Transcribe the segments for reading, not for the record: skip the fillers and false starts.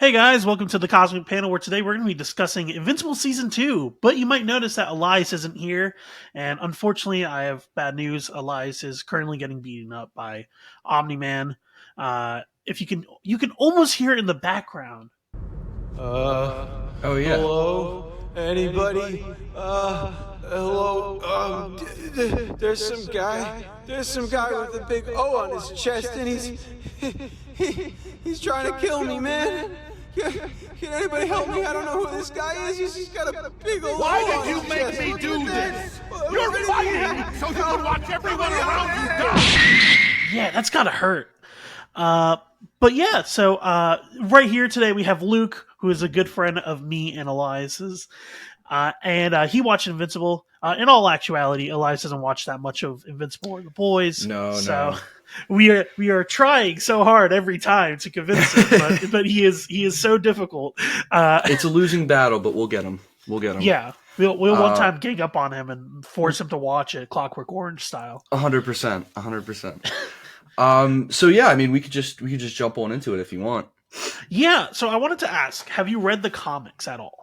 Hey guys, welcome to the Cosmic Panel, where today we're going to be discussing Invincible Season 2, but you might notice that Olias isn't here, and unfortunately I have bad news. Olias is currently getting beaten up by Omniman. If you can almost hear it in the background. Oh yeah. Hello? Anybody? Hello? There's some guy with a big O on his chest, and he's trying to kill me, man. Can anybody help me? I don't know who this guy is. He's got a big old Why O did on you his make chest. me do Look at this? this. You're fighting so you can watch everyone around you die. Yeah, that's gotta hurt. But yeah, so right here today we have Luke, who is a good friend of me and Elias's. And he watched Invincible. In all actuality, Elias doesn't watch that much of Invincible or The Boys. No. We are trying so hard every time to convince him, but he is so difficult. It's a losing battle, but we'll get him. Yeah, we'll one time gang up on him and force him to watch it, Clockwork Orange style. 100%. So yeah, I mean, we could just jump on into it if you want. Yeah. So I wanted to ask: have you read the comics at all?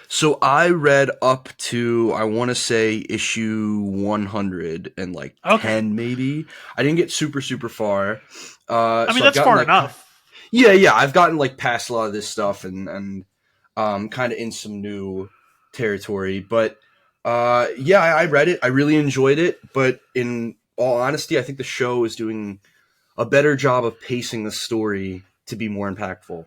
So I read up to, I want to say, issue 100 and like 10 maybe. I didn't get super far. I mean, that's far enough. Yeah. I've gotten like past a lot of this stuff and kind of in some new territory. But yeah, I read it. I really enjoyed it. But in all honesty, I think the show is doing a better job of pacing the story to be more impactful.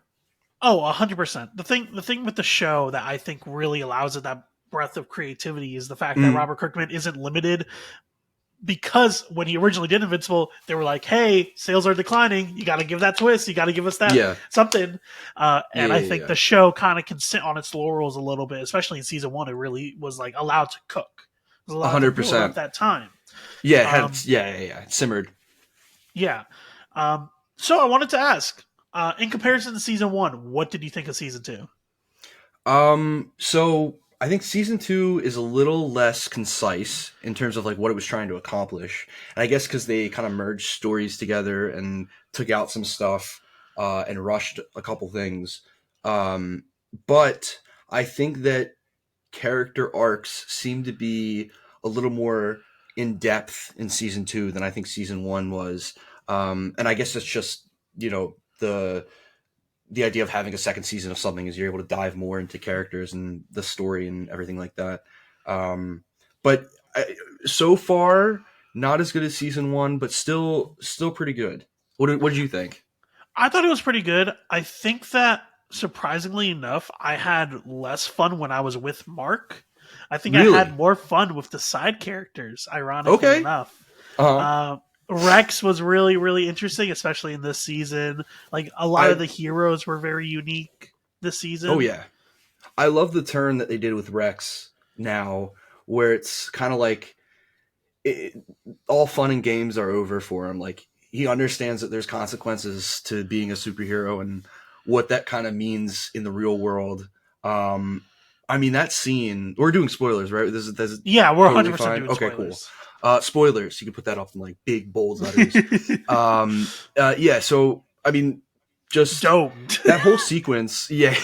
Oh, 100%. The thing with the show that I think really allows it that breadth of creativity is the fact that Robert Kirkman isn't limited, because when he originally did Invincible, they were like, hey, sales are declining. You got to give that twist. You got to give us that something. And I think the show kind of can sit on its laurels a little bit, especially in season 1. It really was like allowed to cook. It was allowed 100% to at that time. Yeah, it simmered. Yeah. So I wanted to ask, in comparison to season 1, what did you think of season 2? So I think season 2 is a little less concise in terms of like what it was trying to accomplish. And I guess because they kind of merged stories together and took out some stuff, and rushed a couple things. But I think that character arcs seem to be a little more in depth in season 2 than I think season 1 was. And I guess it's just, the idea of having a second season of something is you're able to dive more into characters and the story and everything like that. But so far, not as good as season 1, but still pretty good. What did you think? I thought it was pretty good. I think that, surprisingly enough, I had less fun when I was with Mark. I think I had more fun with the side characters, ironically enough. Rex was really, really interesting, especially in this season. Like, a lot of the heroes were very unique this season. Oh, yeah. I love the turn that they did with Rex now, where it's kind of like all fun and games are over for him. Like, he understands that there's consequences to being a superhero and what that kind of means in the real world. I mean, that scene... We're doing spoilers, right? Yeah, we're totally 100% fine. doing spoilers. Cool. Spoilers. You can put that up in like big bold letters. Yeah. So I mean, just don't that whole sequence. Yeah.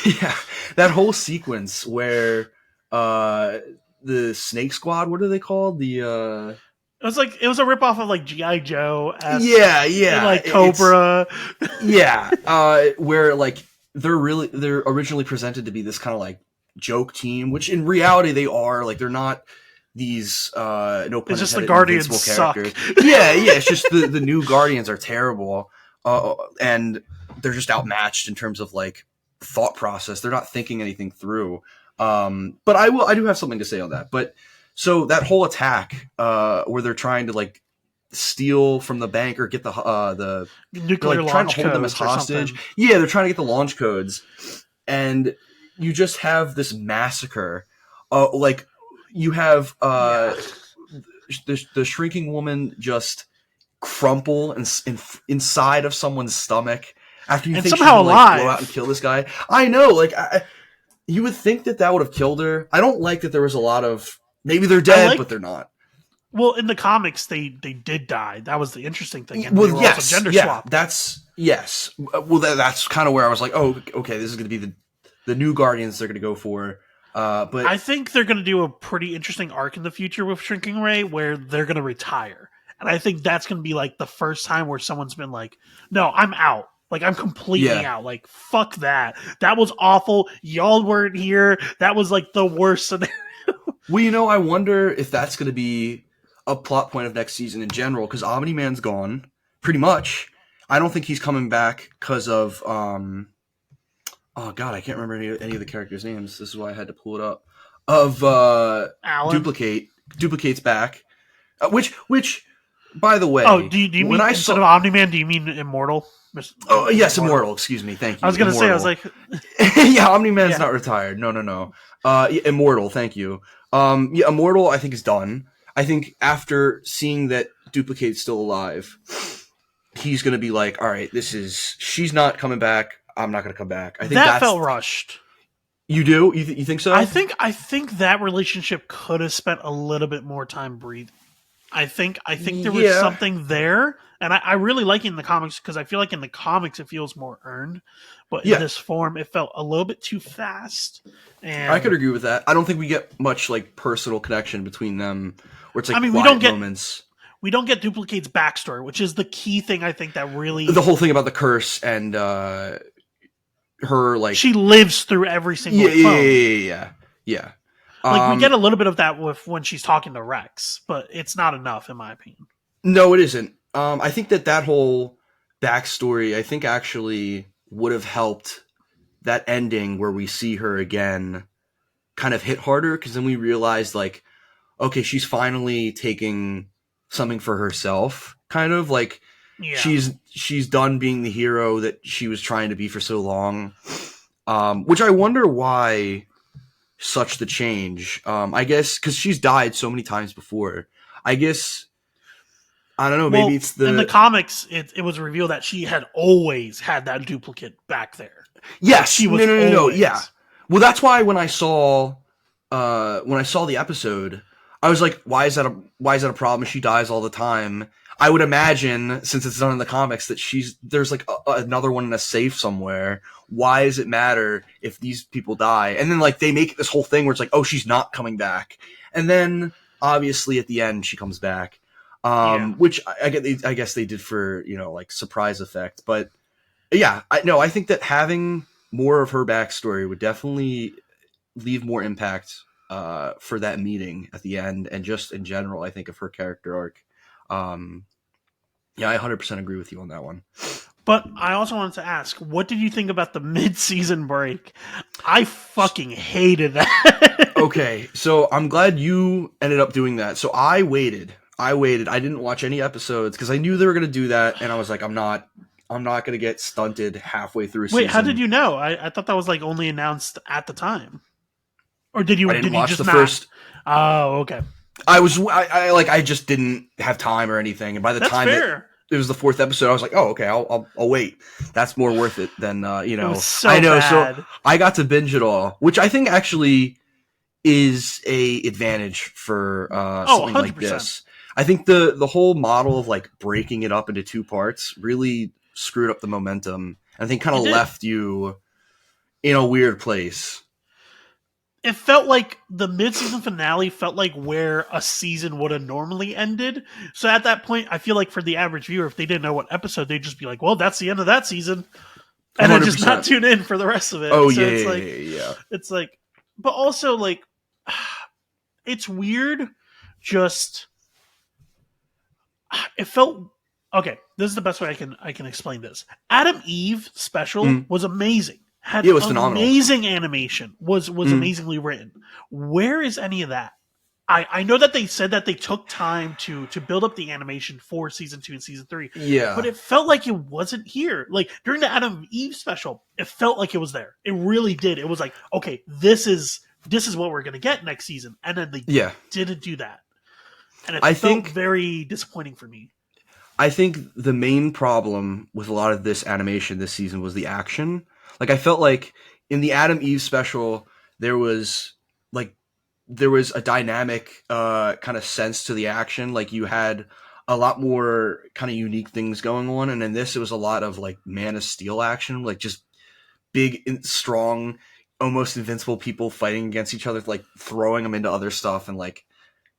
That whole sequence where the Snake Squad. What are they called? It was a ripoff of like G.I. Joe. Yeah. And like Cobra. Where like they're originally presented to be this kind of like joke team, which in reality they are. Like they're not. These no pun it's just the intended, Guardians suck. yeah, it's just the new Guardians are terrible, and they're just outmatched in terms of like thought process. They're not thinking anything through. But I do have something to say on that. But so that whole attack, where they're trying to like steal from the bank or get the nuclear launch trying to hold them as hostage. Yeah, they're trying to get the launch codes, and you just have this massacre. Like. You have the shrinking woman just crumple inside of someone's stomach after you and think somehow she alive. Go out and kill this guy. I know, like you would think that would have killed her. I don't like that there was a lot of maybe they're dead, but they're not. Well, in the comics, they did die. That was the interesting thing. And Well, they were yes, also gender yeah, swapped. yes. Well, that's kind of where I was like, oh, okay, this is going to be the new Guardians they're going to go for. But I think they're going to do a pretty interesting arc in the future with Shrinking Ray, where they're going to retire, and I think that's going to be like the first time where someone's been like, "No, I'm out. Like, I'm completely out. Like, fuck that. That was awful. Y'all weren't here. That was like the worst scenario." Well, I wonder if that's going to be a plot point of next season in general, because Omni-Man's gone, pretty much. I don't think he's coming back because of, oh god, I can't remember any of the characters' names. This is why I had to pull it up. Of Alan? Duplicate's back, which, by the way, Oh, do you when mean I instead saw, of Omni-Man, do you mean Immortal? oh yes, Immortal. Excuse me, thank you. I was going to say, I was Immortal. like, yeah, Omni-Man's Yeah. not retired. No. Yeah, Immortal, thank you. Yeah, Immortal, I think, is done. I think after seeing that Duplicate's still alive, he's going to be like, all right, she's not coming back. I'm not going to come back. I think that felt rushed. You do? You think so? I think that relationship could have spent a little bit more time breathing. I think there was something there, and I really like it in the comics because I feel like in the comics it feels more earned, but in this form it felt a little bit too fast. And I could agree with that. I don't think we get much like personal connection between them, where it's like we quiet moments. We don't get Duplicate's backstory, which is the key thing I think that really The whole thing about the curse and her like she lives through every single phone. Yeah. Like we get a little bit of that with when she's talking to Rex, but it's not enough in my opinion. No, it isn't. I think that whole backstory, I think, actually would have helped that ending where we see her again kind of hit harder, because then we realized, like, okay, she's finally taking something for herself, kind of like she's done being the hero that she was trying to be for so long. Which I wonder why such the change. I guess because she's died so many times before. I guess I don't know. Maybe it's in the comics. It was revealed that she had always had that duplicate back there. Yes, she was no. Yeah. Well, that's why when I saw the episode, I was like, why is that a problem? She dies all the time. I would imagine, since it's done in the comics, that there's like another one in a safe somewhere. Why does it matter if these people die? And then like they make this whole thing where it's like, oh, she's not coming back. And then obviously at the end she comes back. Which I guess they did for, like surprise effect. But yeah, I think that having more of her backstory would definitely leave more impact for that meeting at the end, and just in general, I think of her character arc. Yeah, I 100% agree with you on that one. But I also wanted to ask, what did you think about the mid-season break? I fucking hated that. Okay, so I'm glad you ended up doing that. So I waited. I didn't watch any episodes because I knew they were going to do that, and I was like, I'm not going to get stunted halfway through a season. Wait, how did you know? I thought that was like only announced at the time. Or did you? I didn't watch just the not? first. Oh, okay. I just didn't have time or anything, and by the That's time fair. it was the fourth episode, I was like, oh, okay, I'll wait. That's more worth it than It was so I know. bad. So I got to binge it all, which I think actually is a advantage for something 100%. like this. I think the whole model of like breaking it up into two parts really screwed up the momentum. I think kind of left you in a weird place. It felt like the mid-season finale felt like where a season would have normally ended. So at that point, I feel like for the average viewer, if they didn't know what episode, they'd just be like, well, that's the end of that season. And then just not tune in for the rest of it. Oh, so yeah. It's like, but also like, it's weird. Just, it felt, okay, this is the best way I can explain this. Adam Eve special was amazing. Had it was phenomenal. Amazing animation. Was amazingly written. Where is any of that? I know that they said that they took time to build up the animation for season 2 and season 3. Yeah. But it felt like it wasn't here. Like during the Adam Eve special, it felt like it was there. It really did. It was like, okay, this is what we're gonna get next season. And then they didn't do that. And it felt very disappointing for me. I think the main problem with a lot of this animation this season was the action. Like, I felt like in the Adam Eve special, there was like there was a dynamic kind of sense to the action. Like you had a lot more kind of unique things going on, and in this it was a lot of like Man of Steel action, like just big, strong, almost invincible people fighting against each other, like throwing them into other stuff, and like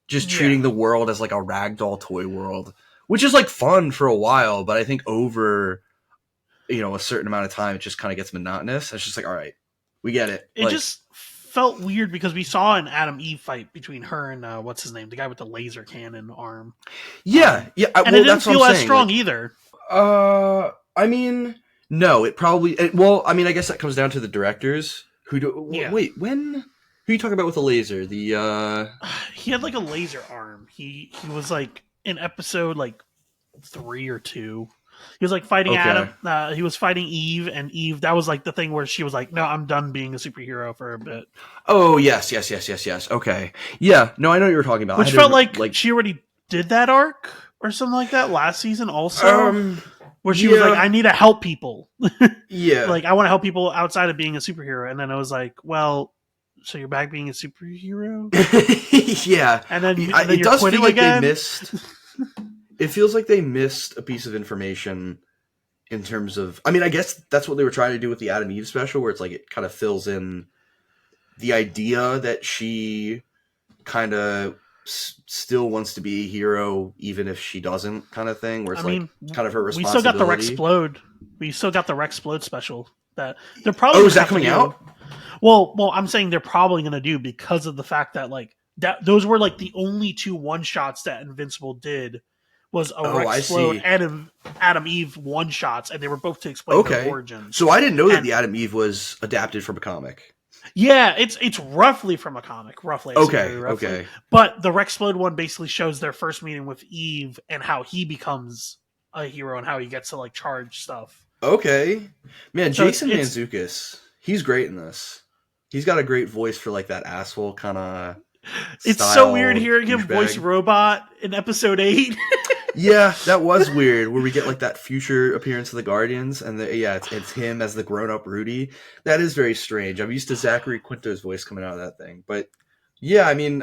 just treating the world as like a ragdoll toy world, which is like fun for a while, but I think over a certain amount of time it just kind of gets monotonous. It's just like, all right, we get it. It just felt weird because we saw an Adam Eve fight between her and what's his name, the guy with the laser cannon arm. Yeah, and it didn't feel as strong either. I mean, no, it probably. I mean, I guess that comes down to the directors who do. Yeah. Wait, when? Who are you talking about with the laser? The he had like a laser arm. He was like in episode like 3 or 2. He was like fighting Adam. He was fighting Eve, and Eve. That was like the thing where she was like, "No, I'm done being a superhero for a bit." Oh yes. Okay, yeah. No, I know what you were talking about. Which felt like she already did that arc or something like that last season, also. Where she was like, "I need to help people." Yeah, like I want to help people outside of being a superhero, and then I was like, "Well, so you're back being a superhero?" Yeah, and then it does feel like again? they missed. It feels like they missed a piece of information in terms of. I mean, I guess that's what they were trying to do with the Adam Eve special, where it's like it kind of fills in the idea that she kind of still wants to be a hero, even if she doesn't, kind of thing. Where it's kind of her responsibility. We still got the Rexplode. We still got the Rexplode special. That they're probably. Oh, is that coming out? Well, I'm saying they're probably going to do because of the fact that like that those were like the only 2 one-shots that Invincible did. Was a Rexplode and Adam Eve one-shots, and they were both to explain their origins. So I didn't know that the Adam Eve was adapted from a comic. Yeah, it's roughly from a comic, roughly. Okay. But the Rexplode one basically shows their first meeting with Eve and how he becomes a hero and how he gets to like charge stuff. Okay, man, so Jason Mantzoukas, he's great in this. He's got a great voice for like that asshole kind of. It's so weird hearing him voice Robot in episode 8. Yeah, that was weird. Where we get like that future appearance of the Guardians, and it's him as the grown-up Rudy. That is very strange. I'm used to Zachary Quinto's voice coming out of that thing, but yeah, I mean,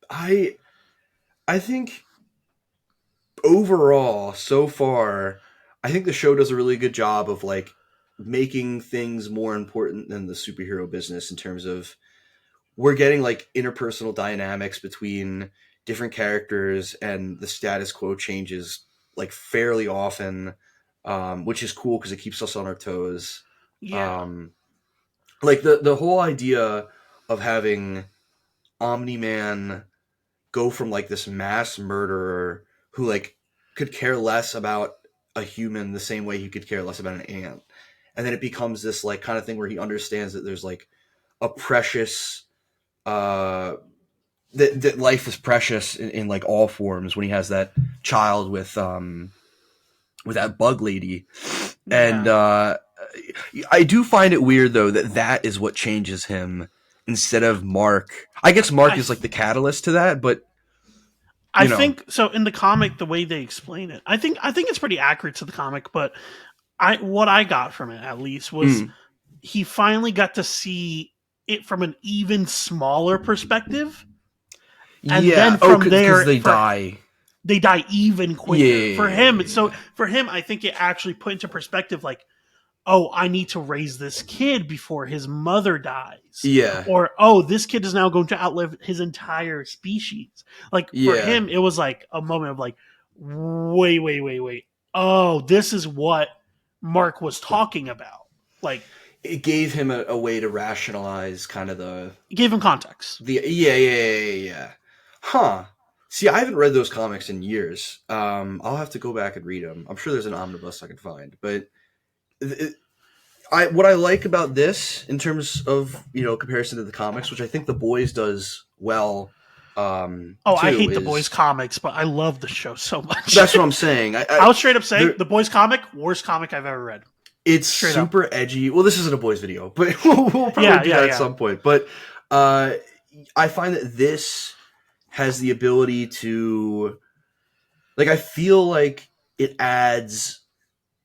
I think overall so far, I think the show does a really good job of like making things more important than the superhero business in terms of we're getting like interpersonal dynamics between different characters, and the status quo changes like fairly often, which is cool because it keeps us on our toes. Yeah. Like the whole idea of having Omniman go from like this mass murderer who like could care less about a human the same way he could care less about an ant, and then it becomes this like kind of thing where he understands that there's like a precious that life is precious in like all forms when he has that child with that bug lady. And I do find it weird though that is what changes him instead of Mark. I guess Mark is like the catalyst to that, but I think so in the comic the way they explain it. I think it's pretty accurate to the comic, but what I got from it at least was he finally got to see it from an even smaller perspective. And then from there, they die even quicker for him. So for him, I think it actually put into perspective, like, oh, I need to raise this kid before his mother dies. Yeah. Or, oh, this kid is now going to outlive his entire species. Like for him, it was like a moment of like, wait. Oh, this is what Mark was talking about. Like, it gave him a way to rationalize kind of it gave him context. Yeah. Huh. See, I haven't read those comics in years. I'll have to go back and read them. I'm sure there's an omnibus I can find. But what I like about this in terms of, comparison to the comics, which I think The Boys does well. I hate The Boys comics, but I love the show so much. That's what I'm saying. I'll straight up say The Boys comic, worst comic I've ever read. It's straight super up. Edgy. Well, this isn't a boys video, but we'll probably do that at some point. But I find that this has the ability to, like, I feel like it adds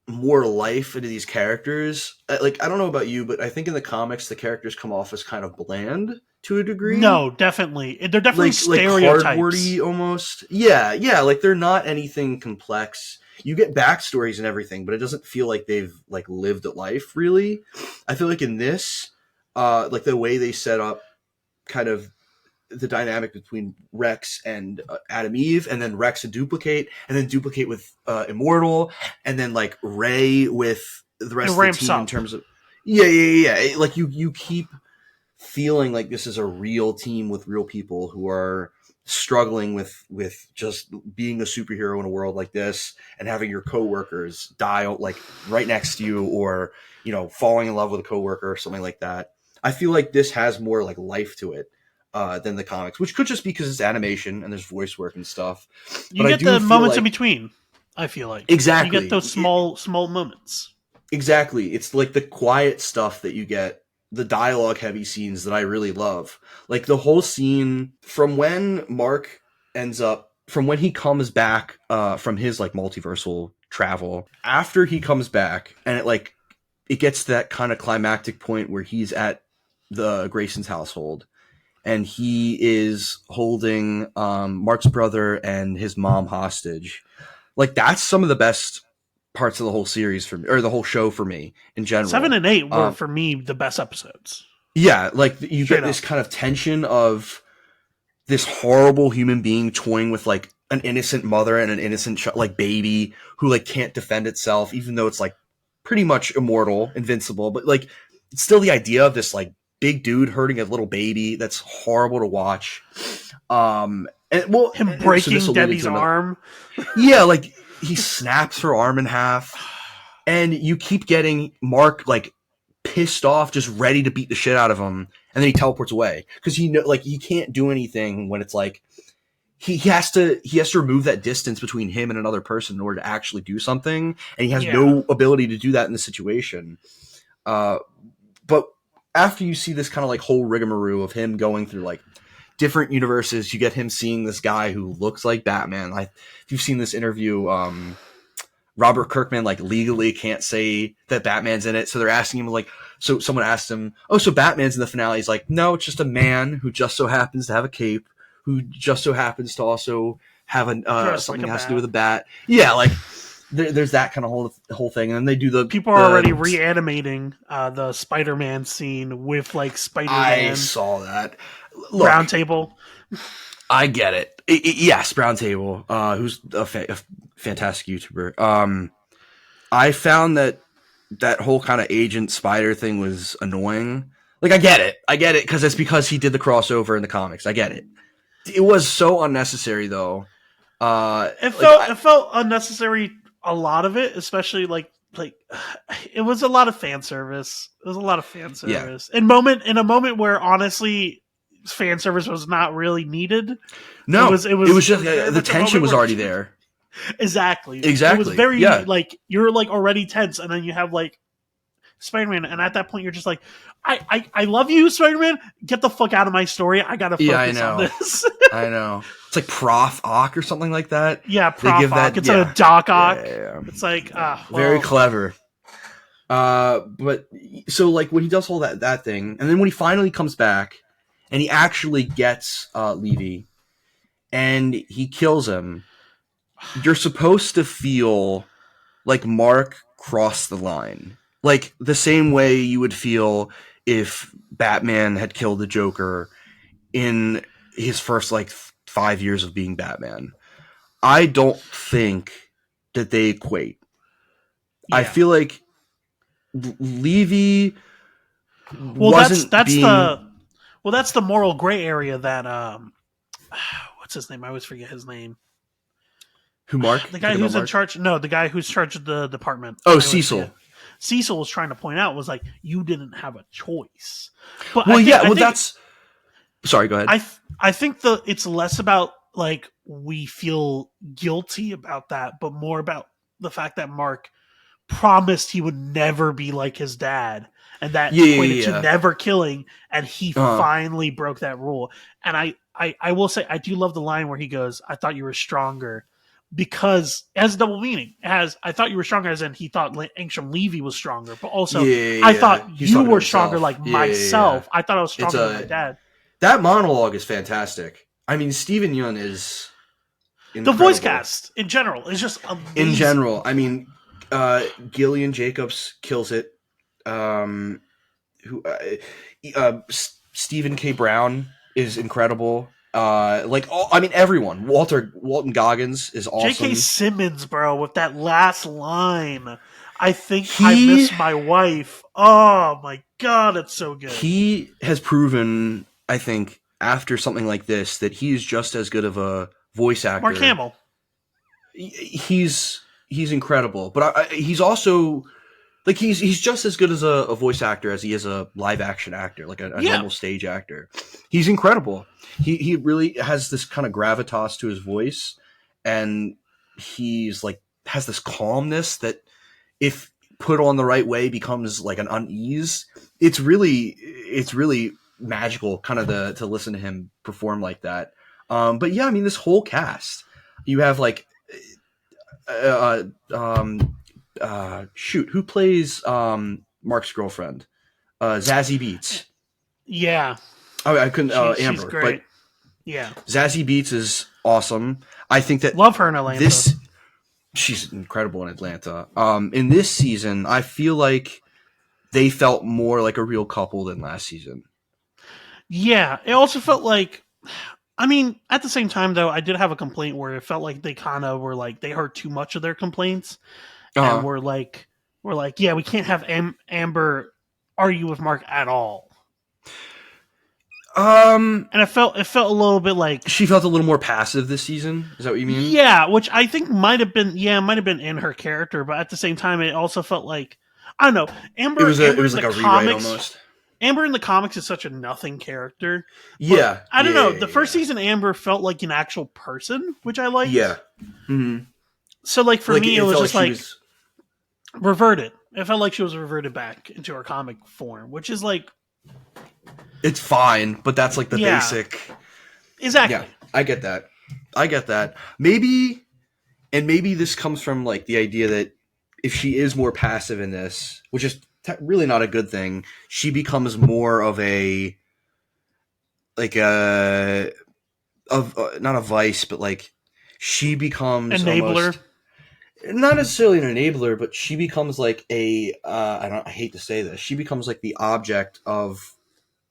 more life into these characters. Like, I don't know about you, but I think in the comics the characters come off as kind of bland to a degree. No, definitely. They're definitely like stereotypes. cardboardy almost. Yeah, like they're not anything complex. You get backstories and everything, but it doesn't feel like they've like lived a life really. I feel like in this, like the way they set up kind of the dynamic between Rex and Adam Eve, and then Rex and Duplicate, and then Duplicate with Immortal, and then like Ray with the rest of the team in terms of yeah. Like you keep feeling like this is a real team with real people who are struggling with just being a superhero in a world like this, and having your coworkers die like right next to you, or falling in love with a coworker or something like that. I feel like this has more like life to it than the comics, which could just be because it's animation and there's voice work and stuff. You get the moments in between. I feel like exactly you get those small moments. Exactly, it's like the quiet stuff that you get. The dialogue heavy scenes that I really love. Like the whole scene from when Mark from when he comes back from his like multiversal travel, after he comes back, and it gets to that kind of climactic point where he's at the Grayson's household and he is holding Mark's brother and his mom hostage. Like that's some of the best parts of the whole series for me, or the whole show for me in general. 7 and 8 were for me the best episodes. Yeah, like you get this kind of tension of this horrible human being toying with like an innocent mother and an innocent like baby who like can't defend itself, even though it's like pretty much immortal, invincible, but like it's still the idea of this like big dude hurting a little baby. That's horrible to watch. And well, him breaking Debbie's arm. Yeah, like he snaps her arm in half, and you keep getting Mark like pissed off, just ready to beat the shit out of him, and then he teleports away because he can't do anything when it's like he has to remove that distance between him and another person in order to actually do something, and he has no ability to do that in the situation. But after you see this kind of like whole rigmarole of him going through like different universes, you get him seeing this guy who looks like Batman. If you've seen this interview, Robert Kirkman like legally can't say that Batman's in it, so they're asking him like, so someone asked him, "Oh, so Batman's in the finale?" He's like, "No, it's just a man who just so happens to have a cape, who just so happens to also have something that has to do with a bat." Yeah, like there's that kind of whole thing, and then they do the people are already reanimating the Spider-Man scene with like Spider-Man. I saw that. Look, Brown Table. I get it. Yes, Brown Table, who's a fantastic YouTuber. I found that whole kind of Agent Spider thing was annoying. Like, I get it because it's because he did the crossover in the comics. I get it. It was so unnecessary, though. It felt unnecessary. A lot of it, especially like it was a lot of fan service. It was a lot of fan service. Yeah. In a moment where honestly fan service was not really needed. No, it was just the tension was already there. Exactly. It was very like you're like already tense, and then you have like Spider-Man, and at that point you're just like, I love you, Spider-Man. Get the fuck out of my story. I gotta focus on this. I know. It's like Prof Ock or something like that. Yeah, Prof Ock. It's a Doc Ock. Yeah. It's like very clever. But so like when he does all that thing, and then when he finally comes back and he actually gets Levy and he kills him, you're supposed to feel like Mark crossed the line. Like the same way you would feel if Batman had killed the Joker in his first like 5 years of being Batman. I don't think that they equate. Yeah. I feel like Levy that's the moral gray area that what's his name? I always forget his name. Who, Mark? The guy who's in charge. No, the guy who's in charge of the department. Oh, Cecil. Cecil was trying to point out was like, you didn't have a choice. But sorry, go ahead. I think it's less about like we feel guilty about that, but more about the fact that Mark promised he would never be like his dad, and that equated to never killing, and he finally broke that rule. And I will say I do love the line where he goes, "I thought you were stronger." Because it has double meaning. I thought you were stronger as in he thought Ancient Levy was stronger, but also I thought you were stronger like myself. I thought I was stronger than my dad. That monologue is fantastic. I mean, Steven Yeun is incredible. The voice cast in general is just amazing. In general, I mean, Gillian Jacobs kills it. Stephen K. Brown is incredible. Everyone. Walton Goggins is awesome. J.K. Simmons, bro, with that last line. I think I miss my wife. Oh my god, it's so good. He has proven, I think, after something like this, that he is just as good of a voice actor. Mark Hamill. He's incredible, but he's also like he's just as good as a voice actor as he is a live action actor, like a normal stage actor. He's incredible. He really has this kind of gravitas to his voice, and he's like has this calmness that, if put on the right way, becomes like an unease. It's really magical, kind of to listen to him perform like that. But yeah, I mean, this whole cast, you have like, who plays Mark's girlfriend? Zazie Beetz. Yeah. Oh, I couldn't. Amber, she's great. But yeah, Zazie Beetz is awesome. I think that love her in Atlanta. She's incredible in Atlanta. In this season, I feel like they felt more like a real couple than last season. Yeah, it also felt like, I mean, at the same time though, I did have a complaint where it felt like they kind of were like they heard too much of their complaints, and we're like, yeah, we can't have Amber argue with Mark at all. And it felt a little bit like she felt a little more passive this season. Is that what you mean? Yeah, which I think might have been in her character, but at the same time, it also felt like, I don't know. Amber. It was like a rewrite almost. Amber in the comics is such a nothing character. Yeah, I don't know. The first season, Amber felt like an actual person, which I liked. Yeah. Mm-hmm. So, like for me, it was just like reverted. It felt like she was reverted back into her comic form, which is like. It's fine, but that's like the basic. Exactly. Yeah, I get that. Maybe this comes from like the idea that if she is more passive in this, which is really not a good thing, she becomes more of a like not a vice, but like she becomes enabler. Not necessarily an enabler, but she becomes like a I hate to say this, she becomes like the object of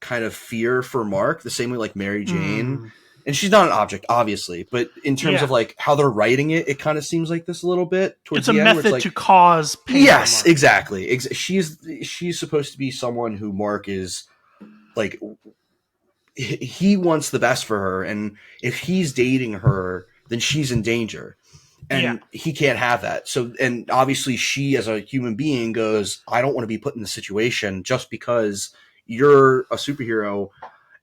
kind of fear for Mark, the same way like Mary Jane. And she's not an object, obviously, but in terms of like how they're writing it, it kind of seems like this a little bit. Towards it's the a end, method where it's like, to cause pain. Yes, exactly. She's supposed to be someone who Mark is like. He wants the best for her, and if he's dating her, then she's in danger, and he can't have that. So, and obviously, she as a human being goes, "I don't want to be put in this situation just because you're a superhero.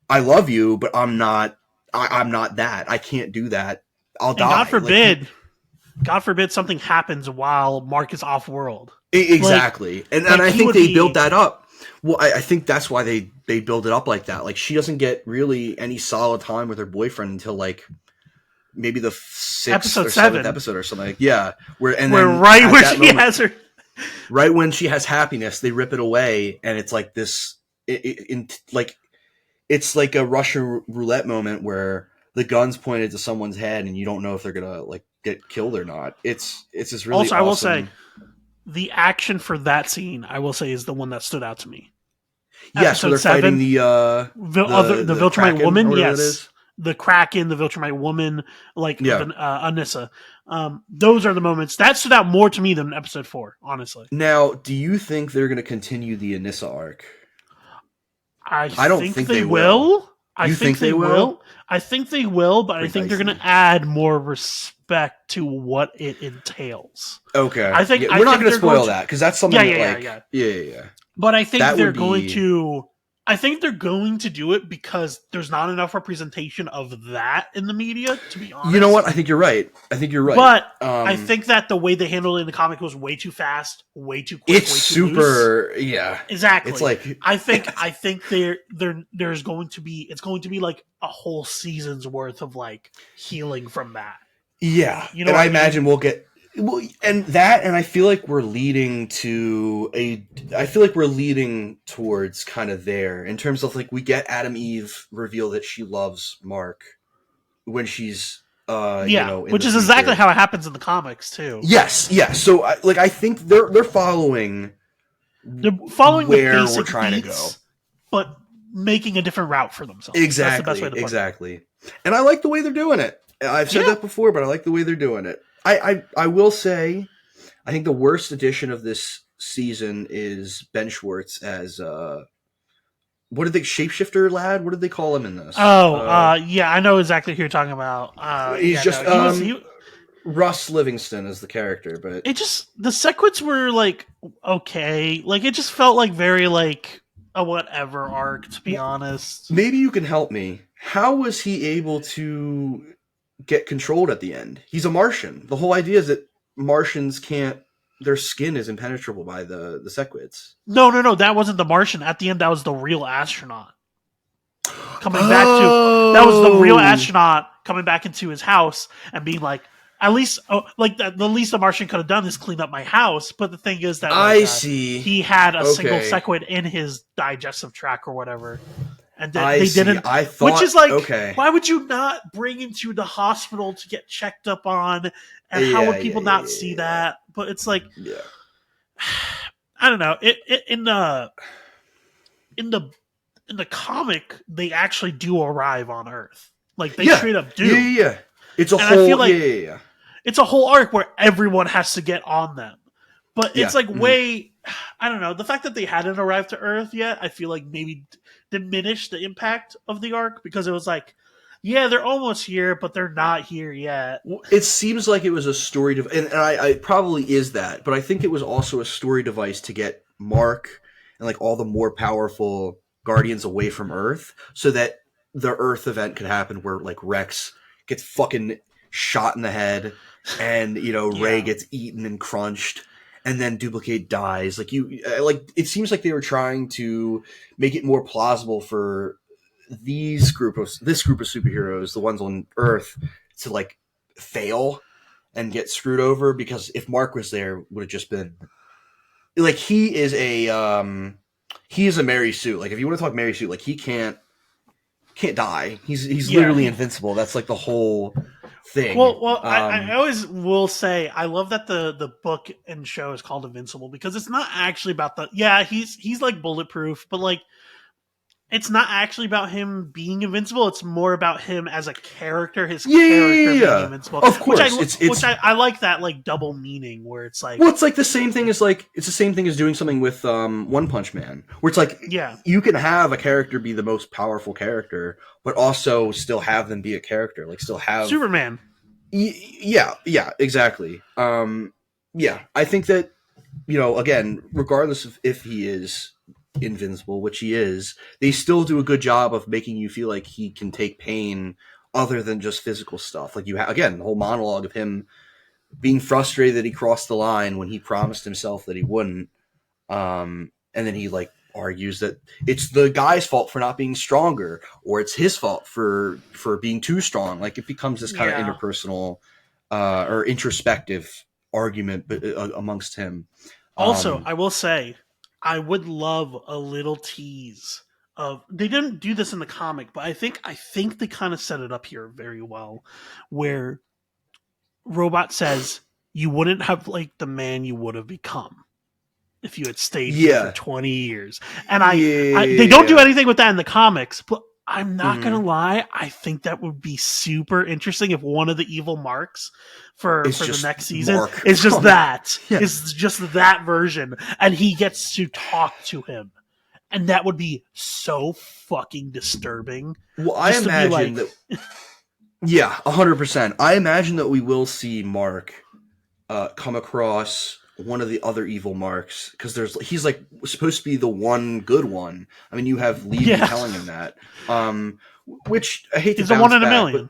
I love you, but I'm not that. I can't do that. I'll die." God forbid something happens while Mark is off world. Exactly. And I think they built that up. Well, I think that's why they build it up like that. Like, she doesn't get really any solid time with her boyfriend until like maybe the 6th or 7th episode or something. Yeah. Right when she has happiness, they rip it away, and it's like this it's like a Russian roulette moment where the gun's pointed to someone's head and you don't know if they're gonna like get killed or not. It's this really awesome. I will say the action for that scene, I will say, is the one that stood out to me. Yes, so they're fighting the Viltrumite woman. Yes, the Kraken, the Viltrumite woman, like Anissa. Those are the moments that stood out more to me than episode 4. Honestly. Now, do you think they're going to continue the Anissa arc? I don't think they will. I think they will. I think they will, but I think they're going to add more respect to what it entails. Okay. I think we're not going to spoil that because that's something yeah. But I think they're going to. I think they're going to do it because there's not enough representation of that in the media, to be honest. You know what? I think you're right. But I think that the way they handled it in the comic was way too fast, way too quick, it's way too super loose. Yeah. Exactly. It's like I think there's going to be like a whole season's worth of like healing from that. Yeah. You know, and I imagine we'll get Well, and I feel like we're leading towards kind of there in terms of like we get Adam Eve reveal that she loves Mark when she's in which the is exactly future. how it happens in the comics too. Yes. So I think they're following They're following where the basic we're trying to beats, go. but making a different route for themselves. Exactly. That's the best way to put exactly. And I like the way they're doing it. I've said that before, but I like the way they're doing it. I will say, I think the worst edition of this season is Ben Schwartz as what did they shapeshifter lad? What did they call him in this? Yeah, I know exactly who you're talking about. Russ Livingston is the character, but it just the sequence were like okay, like it just felt like very like a whatever arc, to be honest. Maybe you can help me. How was he able to get controlled at the end? He's a Martian. The whole idea is that Martians can't. Their skin is impenetrable by the Sequids. No, that wasn't the Martian. At the end, that was the real astronaut coming back to. That was the real astronaut coming back into his house and being like, at least, the least a Martian could have done is clean up my house. But the thing is that see. He had a single Sequid in his digestive tract or whatever. And then they didn't. I thought, which is like, why would you not bring him to the hospital to get checked up on? And how would people not see that? But it's like, I don't know. In the comic, they actually do arrive on Earth. Like they straight up do. Yeah. It's a and whole. I feel like it's a whole arc where everyone has to get on them. But it's like way. I don't know. The fact that they hadn't arrived to Earth yet, I feel like maybe diminished the impact of the arc because it was like, yeah, they're almost here, but they're not here yet. It seems like it was a story device, and I probably is that, but I think it was also a story device to get Mark and like all the more powerful Guardians away from Earth, so that the Earth event could happen where like Rex gets fucking shot in the head, and Ray gets eaten and crunched. And then Duplicate dies. It seems like they were trying to make it more plausible for this group of superheroes, the ones on Earth, to like fail and get screwed over. Because if Mark was there, would have just been like he is a Mary Sue. Like if you want to talk Mary Sue, like he can't die. He's literally invincible. That's like the whole thing. Well, I always will say I love that the book and show is called Invincible because it's not actually about he's like bulletproof, but like it's not actually about him being invincible. It's more about him as a character, his character being invincible. Of course, which I like that like double meaning where it's like it's like the same thing as doing something with One Punch Man, where it's like you can have a character be the most powerful character, but also still have them be a character, like still have Superman. Yeah, exactly. I think that again, regardless of if he is invincible, which he is, they still do a good job of making you feel like he can take pain other than just physical stuff. Like you have again the whole monologue of him being frustrated that he crossed the line when he promised himself that he wouldn't, and then he like argues that it's the guy's fault for not being stronger, or it's his fault for being too strong. Like it becomes this kind of interpersonal or introspective argument amongst him. Also, I will say I would love a little tease of they didn't do this in the comic, but I think they kind of set it up here very well, where Robot says you wouldn't have like the man you would have become if you had stayed here for 20 years. And they don't do anything with that in the comics, but I'm not going to lie. I think that would be super interesting if one of the evil Marks for the next season is just that. It's just that version. And he gets to talk to him. And that would be so fucking disturbing. Well, I imagine that... Yeah, 100%. I imagine that we will see Mark come across one of the other evil Marks, because he's like supposed to be the one good one. I mean, you have Levy telling him that, which I hate to bounce back. He's the one in a million.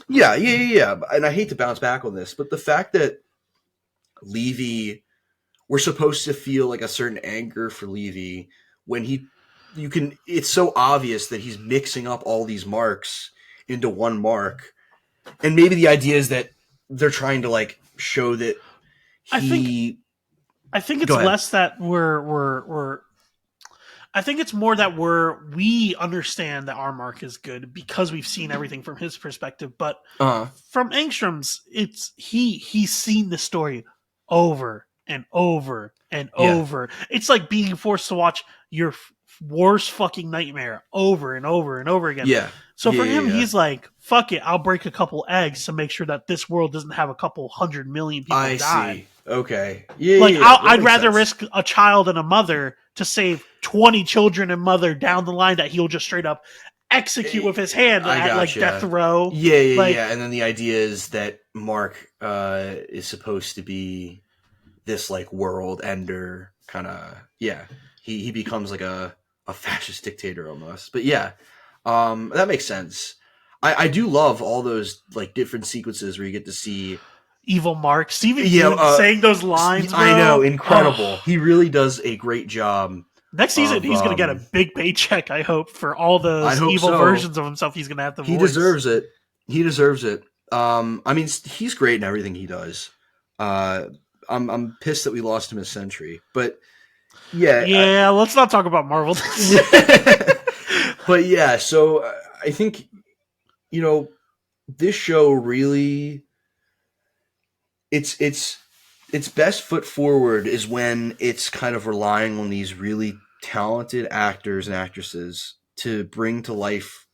Yeah. And I hate to bounce back on this, but the fact that Levy, we're supposed to feel like a certain anger for Levy when it's so obvious that he's mixing up all these Marks into one Mark. And maybe the idea is that they're trying to like show that I think it's Go ahead. less that we're I think it's more that we understand that our Mark is good because we've seen everything from his perspective. But from Engstrom's, it's he's seen the story over and over and over. It's like being forced to watch your worst fucking nightmare over and over and over again. Yeah. So for him, he's like, fuck it, I'll break a couple eggs to make sure that this world doesn't have a couple 100 million people die. See. Okay. Yeah. Like, yeah, I'd rather risk a child and a mother to save 20 children and mother down the line that he'll just straight up execute with his hand at like death row. Yeah. And then the idea is that Mark is supposed to be this like world ender kind of. Yeah. He becomes like a fascist dictator almost. But yeah, that makes sense. I do love all those like different sequences where you get to see evil Mark. Steven saying those lines, bro. I know, incredible. He really does a great job. Next season, he's going to get a big paycheck, I hope, for all those evil versions of himself he's going to have to voice. He deserves it. He deserves it. I mean, he's great in everything he does. I'm pissed that we lost him a century, but yeah. Let's not talk about Marvel. But yeah, so I think this show really. Its best foot forward is when it's kind of relying on these really talented actors and actresses to bring to life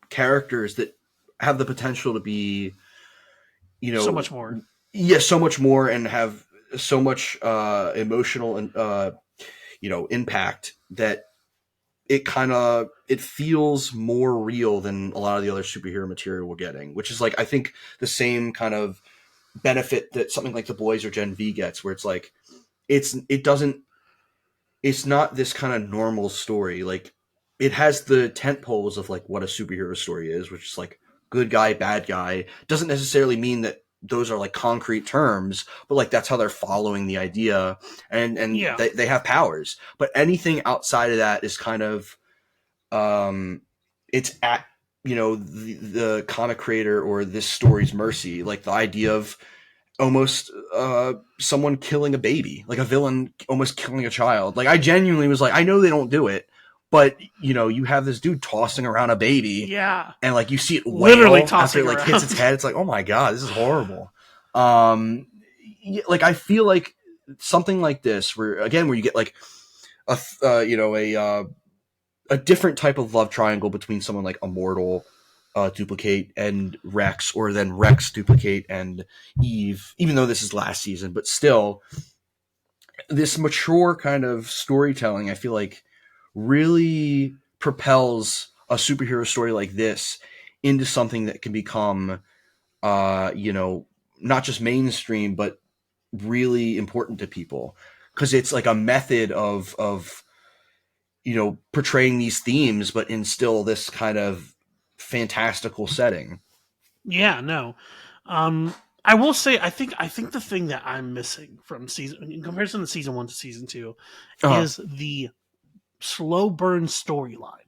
characters that have the potential to be, so much more. Yeah, so much more, and have so much emotional and impact that it feels more real than a lot of the other superhero material we're getting, which is like I think the same kind of benefit that something like The Boys or Gen V gets, where it's like it's not this kind of normal story. Like it has the tent poles of like what a superhero story is, which is like good guy, bad guy. Doesn't necessarily mean that those are like concrete terms, but like that's how they're following the idea, and they have powers. But anything outside of that is kind of it's at the comic creator or this story's mercy. Like the idea of almost someone killing a baby, like a villain almost killing a child. Like I genuinely was like, I know they don't do it, but you have this dude tossing around a baby, and like you see it literally tossing after it like hits its head. It's like, oh my god, this is horrible. Like I feel like something like this, where you get like a different type of love triangle between someone like Immortal, Duplicate, and Rex, or then Rex, Duplicate, and Eve, even though this is last season, but still this mature kind of storytelling, I feel like really propels a superhero story like this into something that can become, not just mainstream, but really important to people. 'Cause it's like a method of portraying these themes, but in still this kind of fantastical setting. Yeah, no. I will say, I think the thing that I'm missing from in comparison to season 1 to season 2 is the slow burn storyline.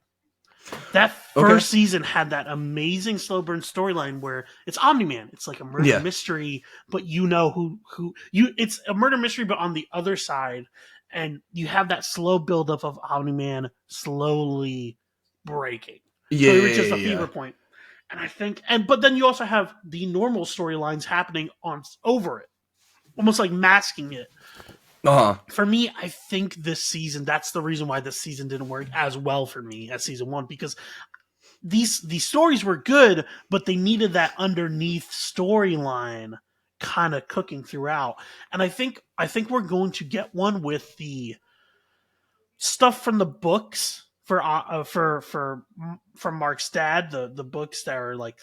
That first season had that amazing slow burn storyline where it's Omni-Man. It's like a murder mystery, but who it's a murder mystery, but on the other side. And you have that slow buildup of Omni-Man slowly breaking. Yeah, so it reaches a fever point. And I think, but then you also have the normal storylines happening over it, almost like masking it. For me, I think this season, that's the reason why this season didn't work as well for me as season 1, because these stories were good, but they needed that underneath storyline kind of cooking throughout. And I think we're going to get one with the stuff from the books from Mark's dad, the books that are like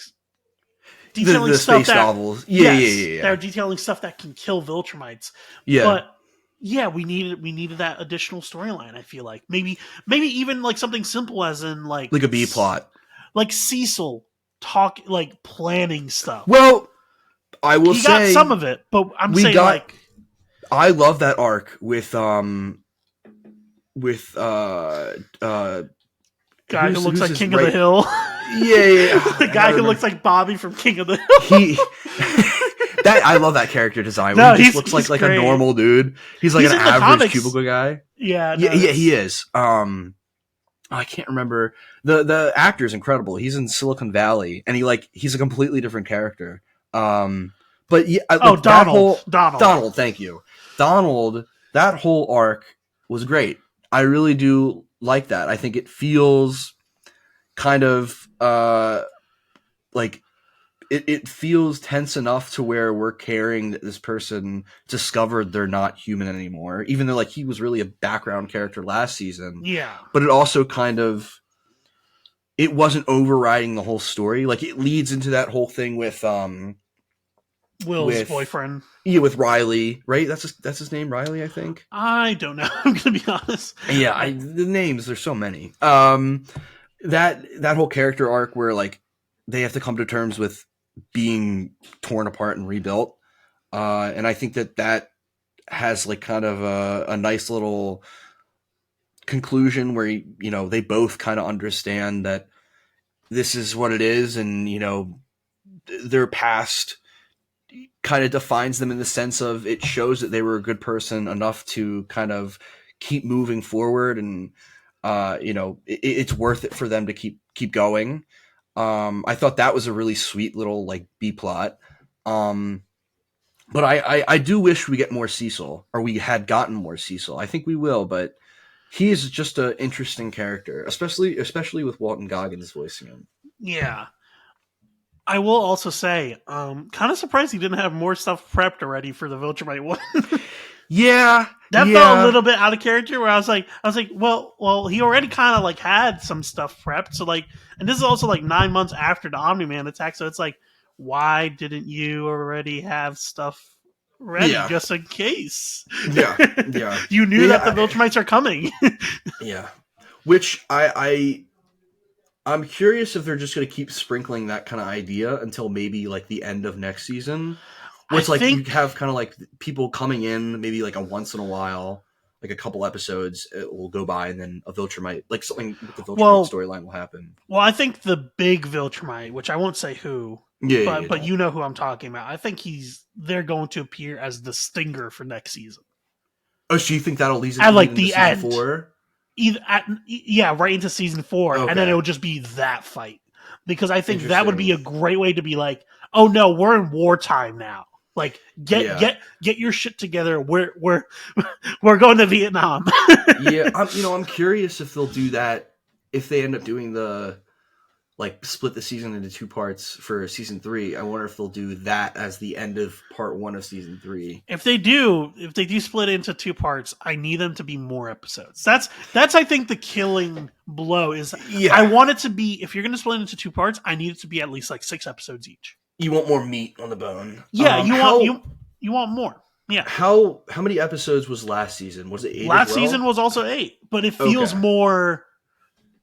detailing the stuff space novels. They're detailing stuff that can kill Viltrumites. But we needed that additional storyline. I feel like maybe even like something simple as in like a B plot, like Cecil planning stuff. Well, I will say he got some of it, but I love that arc with guy who looks like King of the Hill. The guy who looks like Bobby from King of the Hill. I love that character design. No, He just he's- looks he's like great. a normal dude. He's like He's an in the average comics. cubicle guy. Yeah, Yeah, he is. I can't remember the actor is incredible. He's in Silicon Valley, and he's a completely different character. But yeah, Donald. that whole Donald. Donald. Thank you, Donald. That whole arc was great. I really do like that. I think it feels kind of like it feels tense enough to where we're caring that this person discovered they're not human anymore, even though like he was really a background character last season. Yeah. But it also kind of, it wasn't overriding the whole story. Like it leads into that whole thing with Will's boyfriend. Yeah, with Riley, right? That's his name, Riley, I think. I don't know. I'm gonna be honest. Yeah, the names, there's so many. That whole character arc where like they have to come to terms with being torn apart and rebuilt, and I think that has like kind of a nice little conclusion where they both kind of understand that this is what it is, and their past kind of defines them in the sense of it shows that they were a good person enough to kind of keep moving forward, and it's worth it for them to keep going. I thought that was a really sweet little like B plot. But I do wish we get more Cecil, or we had gotten more Cecil. I think we will, but he is just an interesting character, especially with Walton Goggins voicing him. Yeah. I will also say, kind of surprised he didn't have more stuff prepped already for the Viltrumite one. Yeah. That felt a little bit out of character where I was like, well, he already kind of like had some stuff prepped. So like, and this is also like 9 months after the Omniman attack. So it's like, why didn't you already have stuff ready just in case? Yeah. Yeah. You knew that the Viltrumites are coming. Yeah. Which I'm curious if they're just going to keep sprinkling that kind of idea until maybe like the end of next season. Where it's you have kind of like people coming in, maybe like a once in a while, like a couple episodes it will go by, and then a Viltrumite, like something with the Viltrumite storyline will happen. Well, I think the big Viltrumite, which I won't say who, but you know who I'm talking about. I think they're going to appear as the Stinger for next season. Oh, so you think that'll lead at like the season end? 4? Right into season 4, and then it will just be that fight, because I think that would be a great way to be like, oh no, we're in wartime now. Like get your shit together. We're going to Vietnam. Yeah, I'm curious if they'll do that, if they end up doing the like split the season into 2 parts for season 3. I wonder if they'll do that as the end of part 1 of season 3. If they do split it into 2 parts, I need them to be more episodes. That's I think the killing blow is. Yeah. I want it to be, if you're going to split it into 2 parts, I need it to be at least like 6 episodes each. You want more meat on the bone. Yeah, you want more. Yeah. How many episodes was last season? Was it 8? Last season was also 8, but it feels more.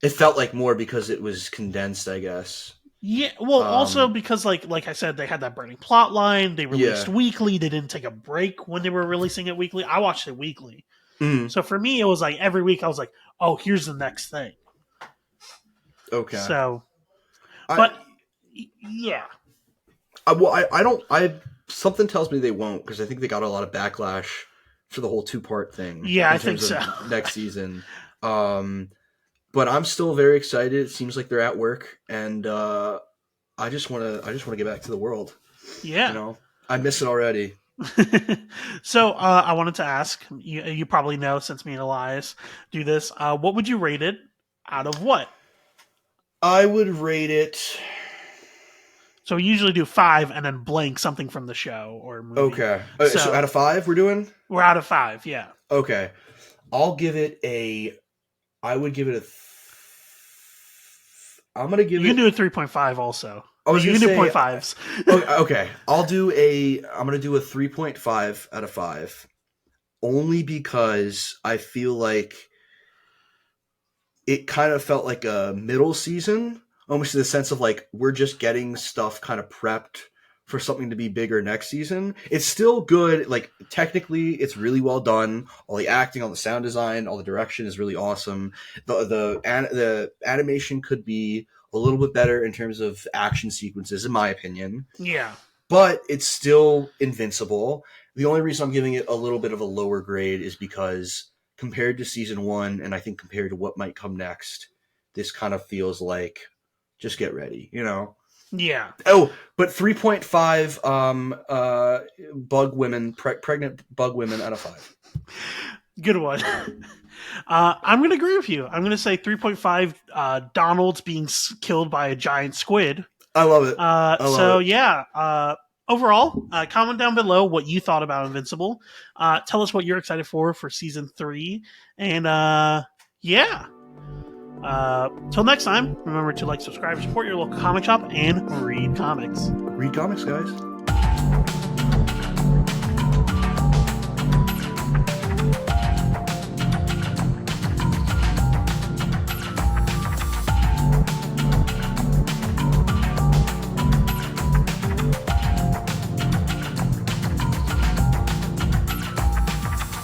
It felt like more because it was condensed, I guess. Yeah, well, also because like I said, they had that burning plot line. They released weekly. They didn't take a break when they were releasing it weekly. I watched it weekly. Mm. So for me, it was like every week I was like, oh, here's the next thing. Okay. So, yeah. Something tells me they won't, because I think they got a lot of backlash for the whole 2-part thing. Yeah, I think so. Next season. But I'm still very excited. It seems like they're at work, and I just want to get back to the world. Yeah. I miss it already. So I wanted to ask, you probably know since me and Elias do this, what would you rate it out of what? I would rate it. So we usually do 5 and then blank something from the show or movie. Okay. So out of 5 we're doing? We're out of 5, yeah. Okay. I'll give it I would give it I'm going to give it... You can do a 3.5 also. You can do 0.5s. Okay. I'm going to do a 3.5 out of 5. Only because I feel like it kind of felt like a middle season, almost in the sense of like we're just getting stuff kind of prepped for something to be bigger next season. It's still good. Like technically it's really well done. All the acting, all the sound design, all the direction is really awesome. The animation could be a little bit better in terms of action sequences, in my opinion. Yeah. but it's still Invincible. The only reason I'm giving it a little bit of a lower grade is because compared to season 1, and I think compared to what might come next, this kind of feels like just get ready, you know? Yeah. Oh, but 3.5 bug women, pregnant bug women out of 5. Good one. I'm going to agree with you. I'm going to say 3.5 Donald's being killed by a giant squid. I love it. I love it. Yeah. Overall, comment down below what you thought about Invincible. Tell us what you're excited for season 3. And yeah. Till next time, remember to like, subscribe, support your local comic shop, and read comics. Read comics, guys.